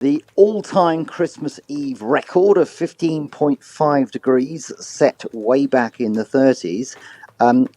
The all-time Christmas Eve record of 15.5 degrees, set way back in the 30s,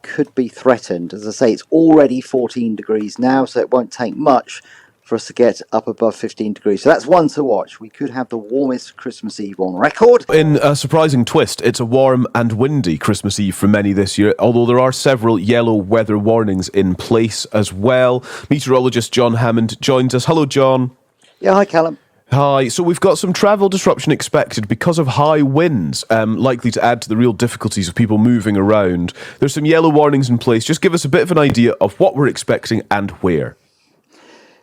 could be threatened. As I say, it's already 14 degrees now, so it won't take much for us to get up above 15 degrees. So that's one to watch. We could have the warmest Christmas Eve on record. In a surprising twist, it's a warm and windy Christmas Eve for many this year, although there are several yellow weather warnings in place as well. Meteorologist John Hammond joins us. Hello, John. Yeah, hi, Callum. Hi. So we've got some travel disruption expected because of high winds, likely to add to the real difficulties of people moving around. There's some yellow warnings in place. Just give us a bit of an idea of what we're expecting and where.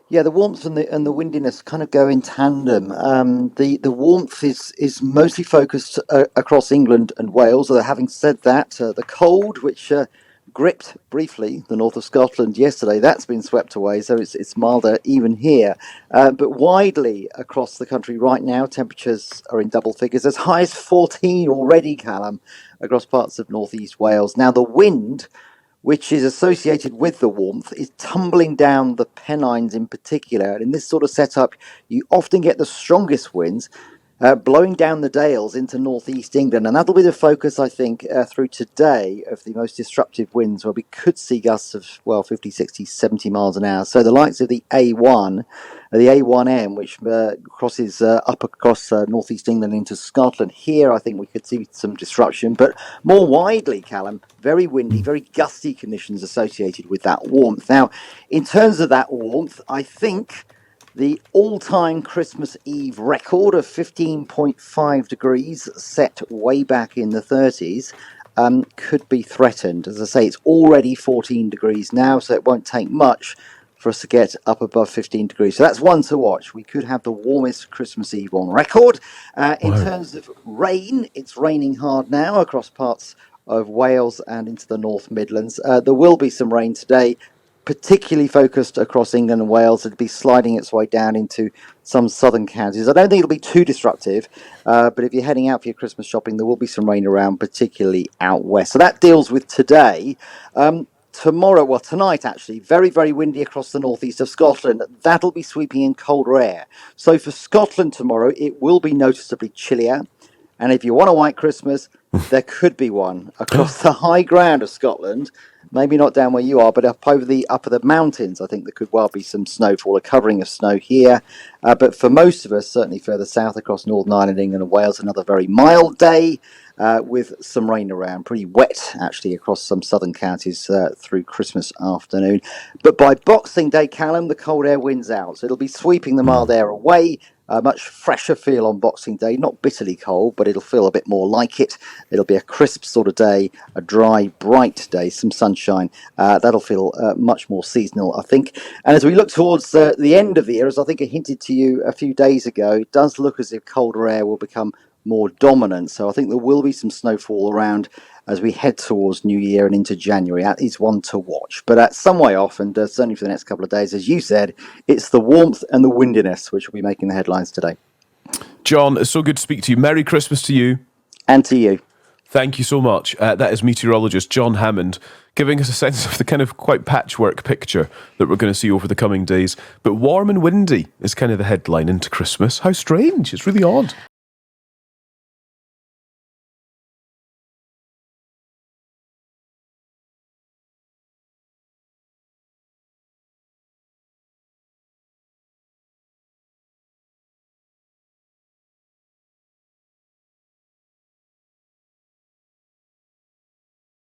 Yeah, the warmth and the windiness kind of go in tandem. The warmth is mostly focused across England and Wales. Although having said that, the cold, which gripped briefly the north of Scotland yesterday, that's been swept away, so it's milder even here. But widely across the country right now, temperatures are in double figures, as high as 14 already, Callum, across parts of northeast Wales. Now the wind, which is associated with the warmth, is tumbling down the Pennines in particular. And in this sort of setup, you often get the strongest winds blowing down the Dales into northeast England. And that'll be the focus, I think, through today of the most disruptive winds, where we could see gusts of, 50, 60, 70 miles an hour. So the likes of the A1, the A1M, which crosses up across northeast England into Scotland. Here, I think we could see some disruption. But more widely, Callum, very windy, very gusty conditions associated with that warmth. Now, in terms of that warmth, I think the all-time Christmas Eve record of 15.5 degrees, set way back in the 30s, could be threatened. As I say, it's already 14 degrees now, so it won't take much for us to get up above 15 degrees. So that's one to watch. We could have the warmest Christmas Eve on record. In terms of rain, it's raining hard now across parts of Wales and into the North Midlands. There will be some rain today, particularly focused across England and Wales. It'll be sliding its way down into some southern counties. I don't think it'll be too disruptive, but if you're heading out for your Christmas shopping, there will be some rain around, particularly out west. So that deals with today. Tonight actually, very, very windy across the northeast of Scotland. That'll be sweeping in colder air. So for Scotland tomorrow, it will be noticeably chillier. And if you want a white Christmas, there could be one across the high ground of Scotland. Maybe not down where you are, but up over the mountains, I think there could well be some snowfall, a covering of snow here. But for most of us, certainly further south across Northern Ireland, England and Wales, another very mild day with some rain around. Pretty wet, actually, across some southern counties through Christmas afternoon. But by Boxing Day, Callum, the cold air wins out. So it'll be sweeping the mild air away. A much fresher feel on Boxing Day, not bitterly cold, but it'll feel a bit more like it. It'll be a crisp sort of day, a dry, bright day, some sunshine. That'll feel much more seasonal, I think. And as we look towards the end of the year, as I think I hinted to you a few days ago, it does look as if colder air will become more dominant. So I think there will be some snowfall around as we head towards New Year and into January. That is one to watch, but some way off, and certainly for the next couple of days, as you said, it's the warmth and the windiness which will be making the headlines today. John, it's so good to speak to you. Merry Christmas to you. And to you. Thank you so much. That is meteorologist John Hammond giving us a sense of the kind of quite patchwork picture that we're going to see over the coming days. But warm and windy is kind of the headline into Christmas. How strange. It's really odd.